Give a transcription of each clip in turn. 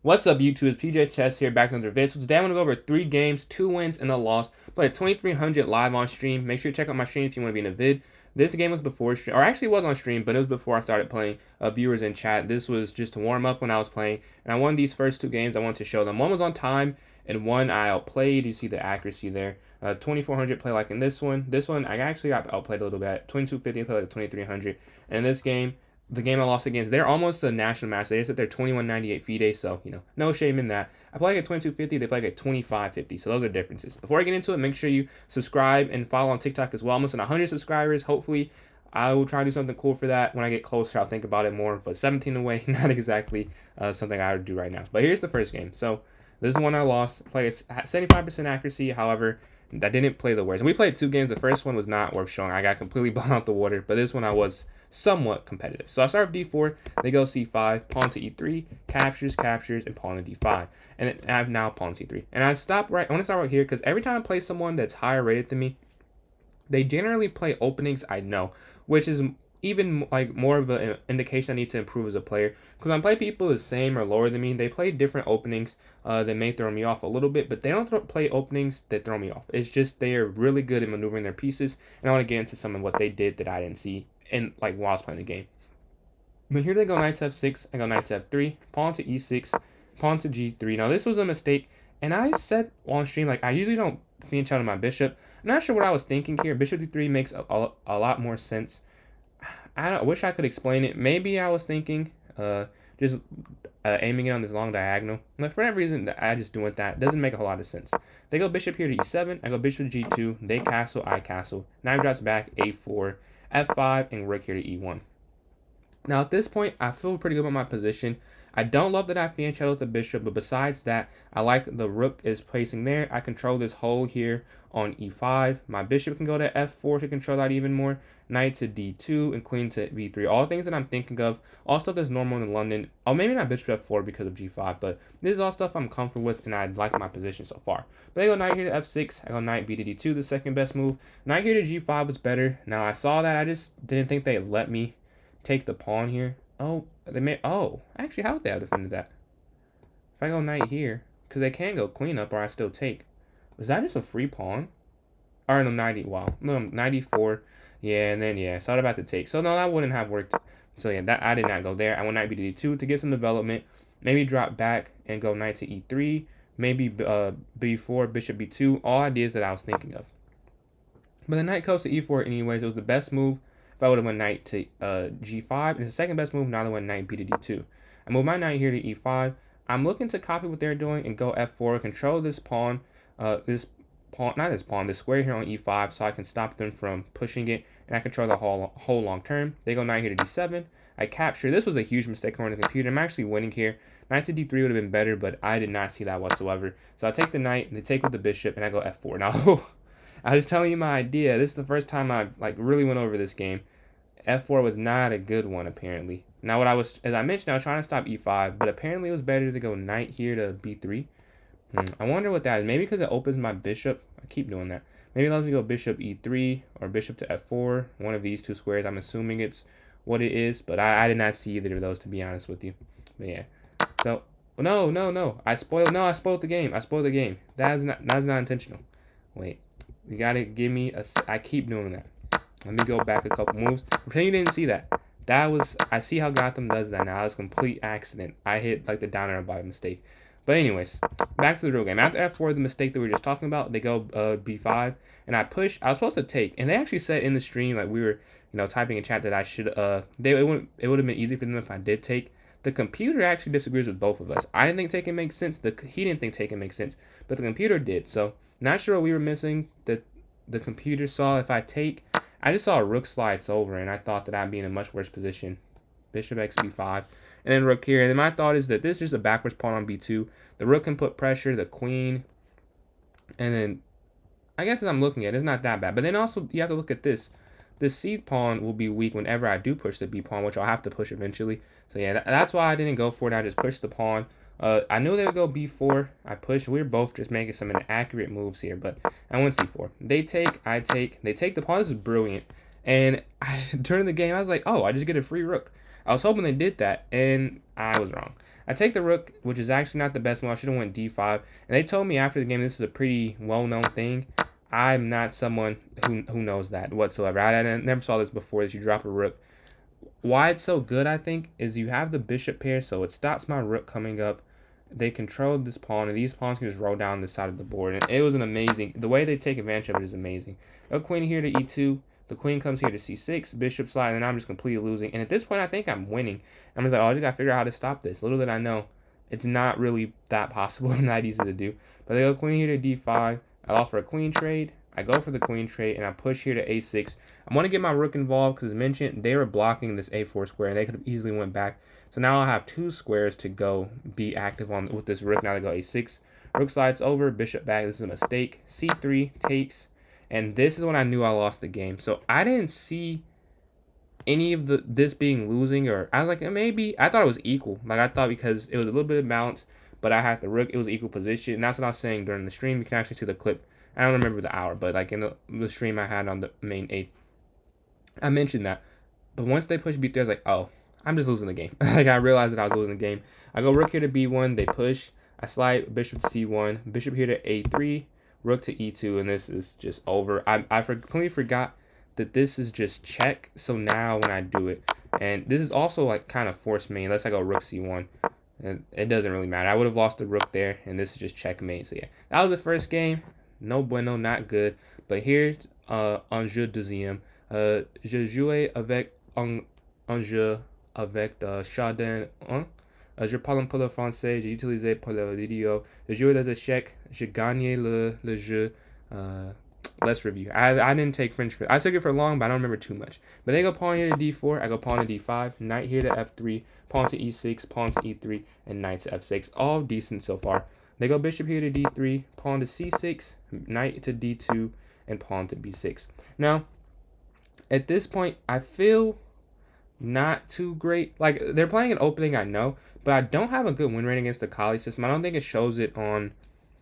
What's up, YouTube? It's PJ Chess here, back in another video. So today I'm going to go over 3 games, 2 wins, and a loss. Played 2300 live on stream. Make sure to check out my stream if you want to be in a vid. This game was before stream, or actually it was on stream, but it was before I started playing viewers in chat. This was just to warm up when I was playing. And I won these first 2 games. I wanted to show them. One was on time, and one I outplayed. You see the accuracy there. 2400 play like in this one. This one I actually got outplayed a little bit. 2250 play like 2300. And in this game, the game I lost against, they're almost a national match. They just at their 2198 FIDE, so, no shame in that. I play like at 2250, they play like at 2550, so those are differences. Before I get into it, make sure you subscribe and follow on TikTok as well. Almost at 100 subscribers. Hopefully, I will try to do something cool for that. When I get closer, I'll think about it more, but 17 away, not exactly something I would do right now. But here's the first game. So, this is one I lost. Play at 75% accuracy, however, I didn't play the worst. We played 2 games. The first one was not worth showing. I got completely blown out the water, but this one I was somewhat competitive. So I start with d4, they go c5, pawn to e3, captures, and pawn to d5. And I have now pawn c3. And I want to start right here because every time I play someone that's higher rated than me, they generally play openings I know, which is even like more of an indication I need to improve as a player. Because when I play people the same or lower than me, they play different openings that may throw me off a little bit, but they don't play openings that throw me off. It's just they are really good at maneuvering their pieces, and I want to get into some of what they did that I didn't see and like while I was playing the game. But here they go knight to f6, I go knight to f3, pawn to e6, pawn to g3. Now this was a mistake, and I said on stream, like I usually don't fiend out on my bishop. I'm not sure what I was thinking here. Bishop d3 makes a lot more sense. I wish I could explain it. Maybe I was thinking just aiming it on this long diagonal. But for that reason, I just doing that. It doesn't make a whole lot of sense. They go bishop here to e7. I go bishop to g2. They castle, I castle. Knight drops back, a4, f5, and rook here to e1. Now at this point, I feel pretty good about my position. I don't love that I fianchetto with the bishop, but besides that, I like the rook is placing there. I control this hole here on e5. My bishop can go to f4 to control that even more. Knight to d2 and queen to b3. All things that I'm thinking of. All stuff that's normal in London. Oh, maybe not bishop f4 because of g5, but this is all stuff I'm comfortable with and I like my position so far. But I go knight here to f6. I go knight b to d2, the second best move. Knight here to g5 was better. Now I saw that. I just didn't think they'd let me take the pawn here. Oh, they may. Oh, actually, how would they have defended that? If I go knight here, because they can go queen up, or I still take. Was that just a free pawn? Or no, 90. Wow, no, 94. Yeah, and then yeah, so I'm about to take. So no, that wouldn't have worked. So yeah, that I did not go there. I went knight b to d2 to get some development. Maybe drop back and go knight to e3. Maybe b4, bishop b2. All ideas that I was thinking of. But the knight goes to e4 anyways. It was the best move. If I would have went knight to g5, and it's the second best move, now I went knight b to d2. I move my knight here to e5. I'm looking to copy what they're doing and go f4, control this pawn, this square here on e5, so I can stop them from pushing it, and I control the whole long term. They go knight here to d7. I capture. This was a huge mistake on the computer. I'm actually winning here. Knight to d3 would have been better, but I did not see that whatsoever. So I take the knight, and they take with the bishop, and I go f4. Now, I was telling you my idea. This is the first time I really went over this game. f4 was not a good one, apparently. Now, as I mentioned, I was trying to stop e5, but apparently it was better to go knight here to b3. I wonder what that is. Maybe because it opens my bishop. I keep doing that. Maybe it allows me to go bishop e3 or bishop to f4. One of these 2 squares. I'm assuming it's what it is, but I did not see either of those, to be honest with you. But yeah. So, no. I spoiled the game. That's not intentional. Wait. You gotta give me I keep doing that. Let me go back a couple moves. Pretend you didn't see that. I see how Gotham does that now. It was a complete accident. I hit like the down arrow by mistake. But anyways, back to the real game. After f4, the mistake that we were just talking about, they go b5, and I push. I was supposed to take, and they actually said in the stream, like we were, typing in chat that I should. It would have been easy for them if I did take. The computer actually disagrees with both of us. I didn't think taking makes sense. He didn't think taking makes sense, but the computer did. So not sure what we were missing. The computer saw if I take. I just saw a rook slides over, and I thought that I'd be in a much worse position. Bishop x b5, and then rook here. And then my thought is that this is just a backwards pawn on b2. The rook can put pressure, the queen, and then I guess as I'm looking at it, it's not that bad. But then also you have to look at this. The c pawn will be weak whenever I do push the b pawn, which I'll have to push eventually. So yeah, that's why I didn't go for it. I just pushed the pawn. I knew they would go b4. I pushed. We were both just making some inaccurate moves here, but I went c4. They take, I take. They take the pawn. This is brilliant. And during the game, I was like, oh, I just get a free rook. I was hoping they did that, and I was wrong. I take the rook, which is actually not the best move. I should have went d5. And they told me after the game this is a pretty well-known thing. I'm not someone who knows that whatsoever. I never saw this before, that you drop a rook. Why it's so good, I think, is you have the bishop pair, so it stops my rook coming up. They controlled this pawn, and these pawns can just roll down this side of the board. And it was an amazing, the way they take advantage of it is amazing. A queen here to e2. The queen comes here to c6, bishop slide, and I'm just completely losing. And at this point, I think I'm winning. I'm just like, oh, I just got to figure out how to stop this. Little did I know, it's not really that possible and that easy to do. But they go queen here to d5. I offer a queen trade. I go for the queen trade, and I push here to a6. I want to get my rook involved because, as mentioned, they were blocking this a4 square, and they could have easily went back. So now I'll have 2 squares to go be active on with this rook. Now they go a6. Rook slides over, bishop back. This is a mistake. c3 takes. And this is when I knew I lost the game. So I didn't see any of this being losing, or I was like, maybe. I thought it was equal. Like, I thought because it was a little bit of balance, but I had the rook. It was equal position. And that's what I was saying during the stream. You can actually see the clip. I don't remember the hour, but like in the stream I had on the main 8, I mentioned that. But once they pushed b3, I was like, oh, I'm just losing the game. Like, I realized that I was losing the game. I go rook here to b1. They push. I slide bishop to c1. Bishop here to a3. Rook to e2, and this is just over. I completely forgot that this is just check. So now when I do it, and this is also like kind of forced me, unless I go rook c1, and it doesn't really matter. I would have lost the rook there, and this is just checkmate. So yeah, that was the first game. No bueno, not good. But here's un jeu deuxième. Je jouais avec un jeu avec Chardin 1. Je parle un peu le français, j'ai utilisé pour la vidéo. Je jouais les échecs, j'ai gagné le jeu. Let's review. I didn't take French for, I took it for long, but I don't remember too much. But they go pawn here to d4, I go pawn to d5, knight here to f3, pawn to e6, pawn to e3, and knight to f6. All decent so far. They go bishop here to d3, pawn to c6, knight to d2, and pawn to b6. Now, at this point, I feel not too great. Like, they're playing an opening, I know, but I don't have a good win rate against the Kali system. I don't think it shows it on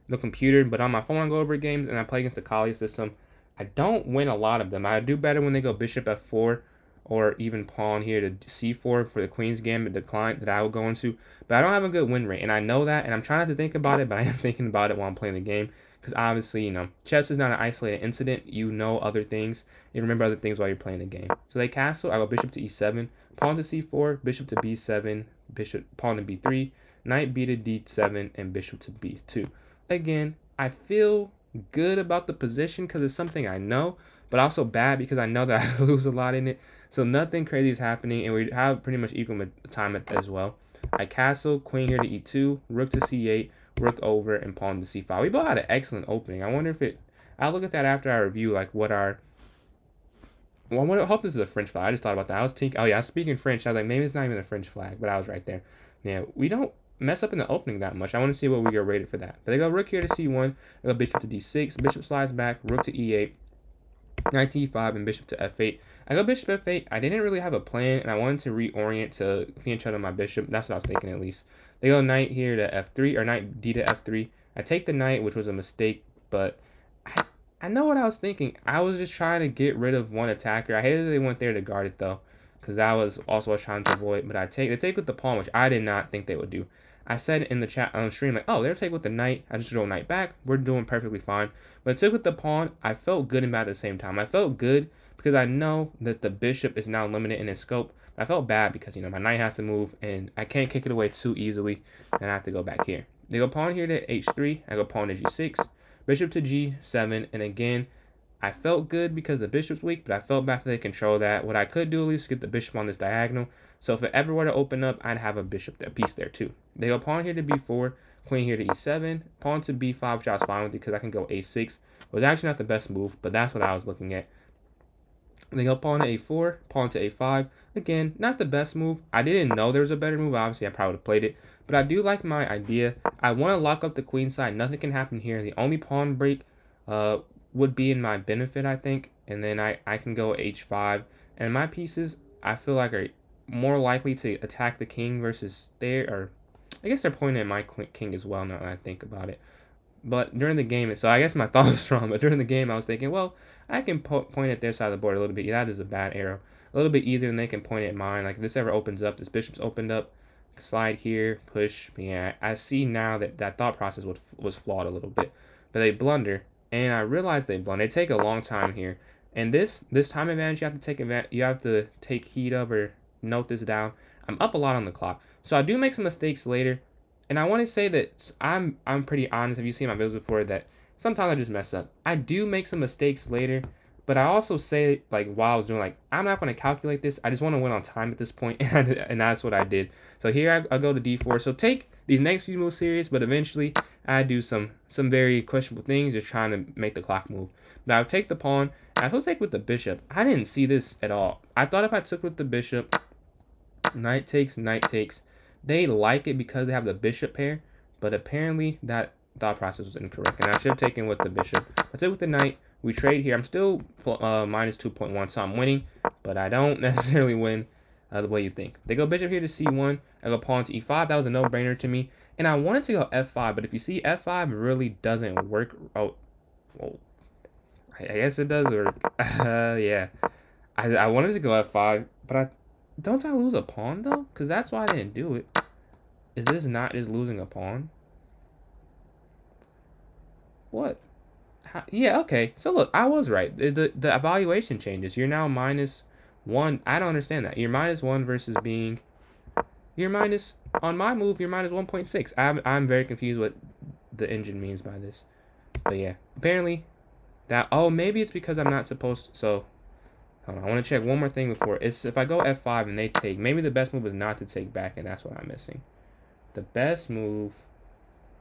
the computer, but on my phone I go over games and I play against the Kali system. I don't win a lot of them. I do better when they go bishop f4 or even pawn here to c4 for the queen's gambit decline that I will go into. But I don't have a good win rate, and I know that, and I'm trying not to think about it, but I am thinking about it while I'm playing the game. Because obviously, you know, chess is not an isolated incident. You know other things. You remember other things while you're playing the game. So they castle. I go bishop to e7, pawn to c4, bishop to b7, bishop pawn to b3, knight b to d7, and bishop to b2. Again, I feel good about the position because it's something I know, but also bad because I know that I lose a lot in it. So nothing crazy is happening, and we have pretty much equal time as well. I castle, queen here to e2, rook to c8, rook over, and pawn to c5. We both had an excellent opening. I wonder if it, I'll look at that after I review like what our, well, I hope this is a French flag. I just thought about that. I was thinking, oh yeah, I was speaking French. I was like, maybe it's not even a French flag, but I was right there. Yeah, we don't mess up in the opening that much. I want to see what we get rated for that. But they go rook here to c1, they go bishop to d6, bishop slides back, rook to e8, knight to e5, and bishop to f8. I go bishop f8. I didn't really have a plan, and I wanted to reorient to fianchetto my bishop. That's what I was thinking at least. They go knight here to f3, or knight d to f3. I take the knight, which was a mistake, but I know what I was thinking. I was just trying to get rid of one attacker. I hated that they went there to guard it, though, because that was also what I was trying to avoid. But they take with the pawn, which I did not think they would do. I said in the chat on stream, like, oh, they'll take with the knight. I just drove knight back. We're doing perfectly fine. But it took with the pawn. I felt good and bad at the same time. I felt good because I know that the bishop is now limited in its scope. I felt bad because, you know, my knight has to move, and I can't kick it away too easily, and I have to go back here. They go pawn here to h3. I go pawn to g6. Bishop to g7. And again, I felt good because the bishop's weak, but I felt bad for they control that. What I could do at least is get the bishop on this diagonal. So if it ever were to open up, I'd have a piece there too. They go pawn here to b4, queen here to e7, pawn to b5, which I was fine with because I can go a6. It was actually not the best move, but that's what I was looking at. They go pawn to a4, pawn to a5. Again, not the best move. I didn't know there was a better move. Obviously, I probably would have played it. But I do like my idea. I want to lock up the queen side. Nothing can happen here. The only pawn break would be in my benefit, I think. And then I can go h5. And my pieces, I feel like, are more likely to attack the king versus or I guess they're pointing at my king as well now that I think about it. But during the game, so I guess my thought was wrong, but during the game I was thinking, well, I can point at their side of the board a little bit. Yeah, that is a bad arrow. a little bit easier than they can point at mine. Like if this ever opens up, this bishop's opened up, slide here, push. Yeah, I see now that that thought process was flawed a little bit, but they blunder, and I realize they blunder. They take a long time here, and this time advantage you have to take you have to take heed of or note this down. I'm up a lot on the clock, so I do make some mistakes later, and I want to say that I'm pretty honest. If you see my videos before, that sometimes I just mess up. I do make some mistakes later, but I also say, like, while I was doing, like, I'm not going to calculate this. I just want to win on time at this point, and that's what I did. So here I go to d4. So take these next few moves serious, but eventually I do some very questionable things, just trying to make the clock move. Now I'll take the pawn. I supposed to take with the bishop. I didn't see this at all. I thought if I took with the bishop, knight takes, they like it because they have the bishop pair, but apparently that thought process was incorrect, and I should have taken with the bishop. I took with the knight. We trade here. I'm still minus 2.1, so I'm winning, but I don't necessarily win the way you think. They go bishop here to c1. I go pawn to e5. That was a no-brainer to me, and I wanted to go f5, but if you see, f5 really doesn't work. Oh, well, I guess it does work. Yeah. I wanted to go f5, but don't I lose a pawn, though? Because that's why I didn't do it. Is this not just losing a pawn? What? Yeah, okay. So look, I was right. The evaluation changes. You're now -1. I don't understand that. You're -1 versus being... You're minus... On my move, you're minus 1.6. I'm very confused what the engine means by this. But yeah, apparently that... Oh, maybe it's because I'm not supposed to... So, hold on. I want to check one more thing before. It's if I go f5 and they take... Maybe the best move is not to take back, and that's what I'm missing. The best move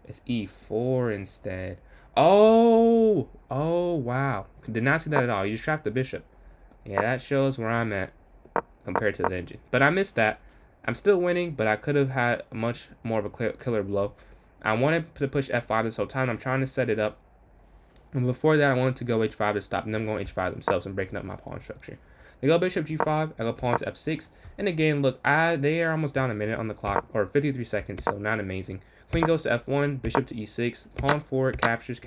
is e4 instead. Oh, wow. Did not see that at all. You just trapped the bishop. Yeah, that shows where I'm at compared to the engine. But I missed that. I'm still winning, but I could have had much more of a killer blow. I wanted to push f5 this whole time. I'm trying to set it up. And before that, I wanted to go h5 to stop them going h5 themselves and breaking up my pawn structure. They go bishop g5. I go pawn to f6. And again, look, they are almost down a minute on the clock, or 53 seconds, so not amazing. Queen goes to f1, bishop to e6, pawn forward, captures,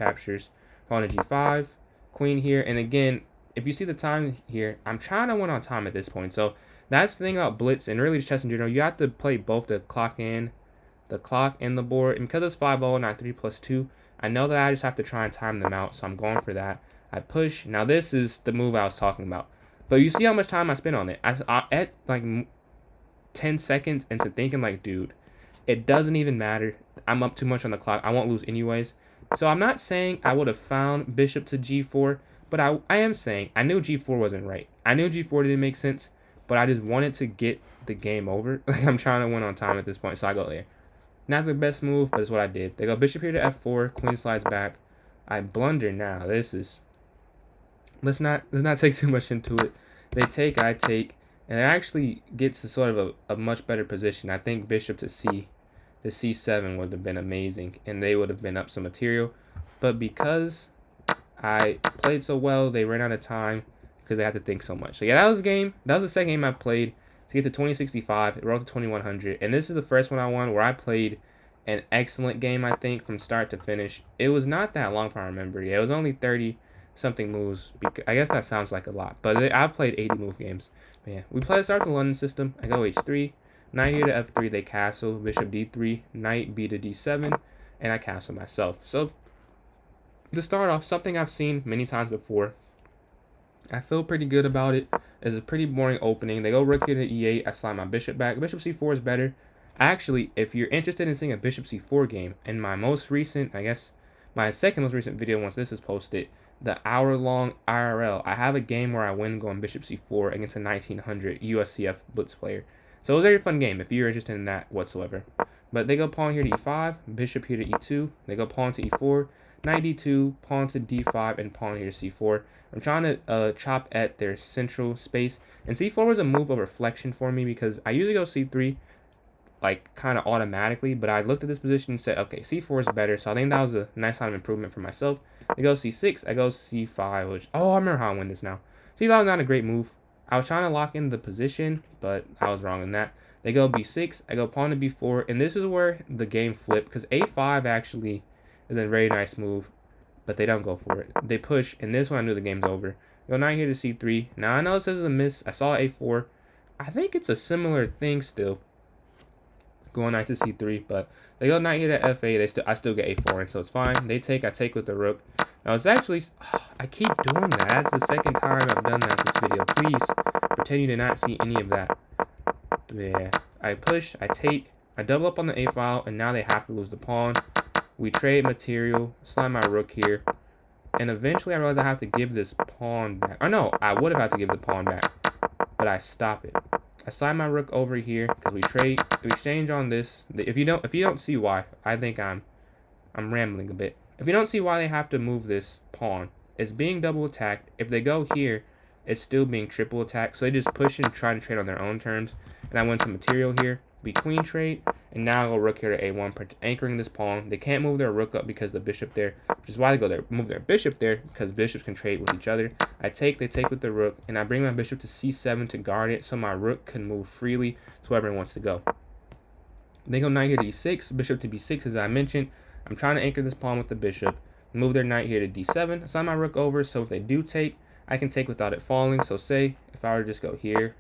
pawn to g5, queen here, and again, if you see the time here, I'm trying to win on time at this point, so that's the thing about blitz, and really just chess in general, you have to play both the clock and the board, and because it's 5-0, not 3 plus 2, I know that I just have to try and time them out, so I'm going for that. I push. Now this is the move I was talking about, but you see how much time I spent on it. I at like 10 seconds into thinking, like, dude, it doesn't even matter. I'm up too much on the clock. I won't lose anyways. So I'm not saying I would have found bishop to g4, but I am saying I knew g4 wasn't right. I knew g4 didn't make sense, but I just wanted to get the game over. Like, I'm trying to win on time at this point, so I go there. Not the best move, but it's what I did. They go bishop here to f4, queen slides back. I blunder now. This is... Let's not take too much into it. They take, I take, and it actually gets to sort of a much better position. I think bishop to c7 would have been amazing, and they would have been up some material. But because I played so well, they ran out of time because they had to think so much. So yeah, that was the game. That was the second game I played to get to 2065. It rolled to 2100, and this is the first one I won where I played an excellent game, I think, from start to finish. It was not that long if I remember. Yeah, it was only 30-something moves. I guess that sounds like a lot, but I've played 80 move games. But yeah, we start the London system. I go h3. Knight here to f3, they castle, bishop d3, knight b to d7, and I castle myself. So, to start off, something I've seen many times before. I feel pretty good about it. It's a pretty boring opening. They go rook here to e8, I slide my bishop back. Bishop c4 is better. Actually, if you're interested in seeing a bishop c4 game, in my most recent, I guess, my second most recent video once this is posted, the hour-long IRL, I have a game where I win going bishop c4 against a 1900 USCF blitz player. So it was a very fun game if you're interested in that whatsoever. But they go pawn here to e5, bishop here to e2, they go pawn to e4, knight d2, pawn to d5, and pawn here to c4. I'm trying to chop at their central space, and c4 was a move of reflection for me because I usually go c3 like kind of automatically, but I looked at this position and said, okay, c4 is better, so I think that was a nice kind of improvement for myself. They go c6, I go c5, which, oh, I remember how I win this now. c5 was not a great move. I was trying to lock in the position, but I was wrong in that. They go b6, I go pawn to b4, and this is where the game flipped, because a5 actually is a very nice move, but they don't go for it. They push, and this one I knew the game's over. Go knight here to c3. Now I know this is a miss. I saw a4. I think it's a similar thing still. Going knight to c3, but they go knight here to f8. I still get a4, and so it's fine. They take. I take with the rook. Now it's actually. I keep doing that. That's the second time I've done that this video. Please pretend you did not see any of that. Yeah. I push. I take. I double up on the a file, and now they have to lose the pawn. We trade material. Slide my rook here. And eventually I realized I have to give this pawn back. Oh no, I would have had to give the pawn back, but I stop it. I slide my rook over here because we exchange on this. If you don't see why, I think I'm rambling a bit. If you don't see why they have to move this pawn, it's being double attacked. If they go here, it's still being triple attacked. So they just push and try to trade on their own terms. And I win some material here. We queen trade, and now I go rook here to a1, anchoring this pawn. They can't move their rook up because the bishop there, which is why they go there, move their bishop there, because bishops can trade with each other. I take, they take with the rook, and I bring my bishop to c7 to guard it, so my rook can move freely to wherever it wants to go. They go knight here to e6, bishop to b6, as I mentioned. I'm trying to anchor this pawn with the bishop. Move their knight here to d7, slide my rook over, so if they do take, I can take without it falling. So say, if I were to just go here,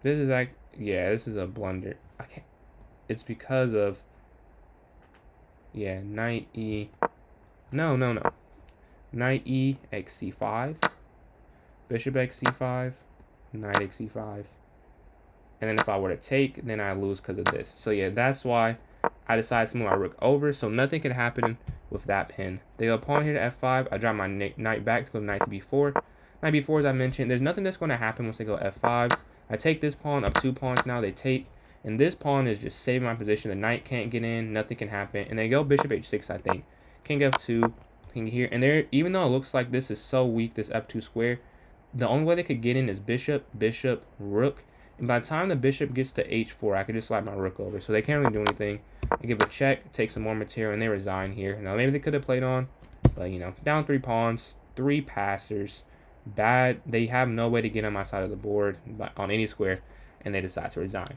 this is like, yeah, this is a blunder. I can't. It's because of, yeah, knight e. No. Knight e x c5, bishop x c5, knight x c5. And then if I were to take, then I lose because of this. So yeah, that's why I decided to move my rook over. So nothing could happen with that pin. They go pawn here to f5. I drop my knight back to go knight to b4. Knight b4, as I mentioned, there's nothing that's going to happen once they go f5. I take this pawn, up 2 pawns now, they take, and this pawn is just saving my position. The knight can't get in, nothing can happen, and they go bishop h6, I think. King f2, king here, and there, even though it looks like this is so weak, this f2 square, the only way they could get in is bishop, bishop, rook, and by the time the bishop gets to h4, I could just slide my rook over, so they can't really do anything. I give a check, take some more material, and they resign here. Now, maybe they could have played on, but, you know, down 3 pawns, 3 passers, bad. They have no way to get on my side of the board on any square, and they decide to resign.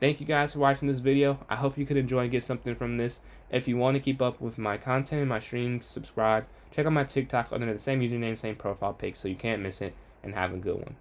Thank you guys for watching this video. I hope you could enjoy and get something from this. If you want to keep up with my content and my streams, subscribe. Check out my TikTok under the same username, same profile pic, so you can't miss it, and have a good one.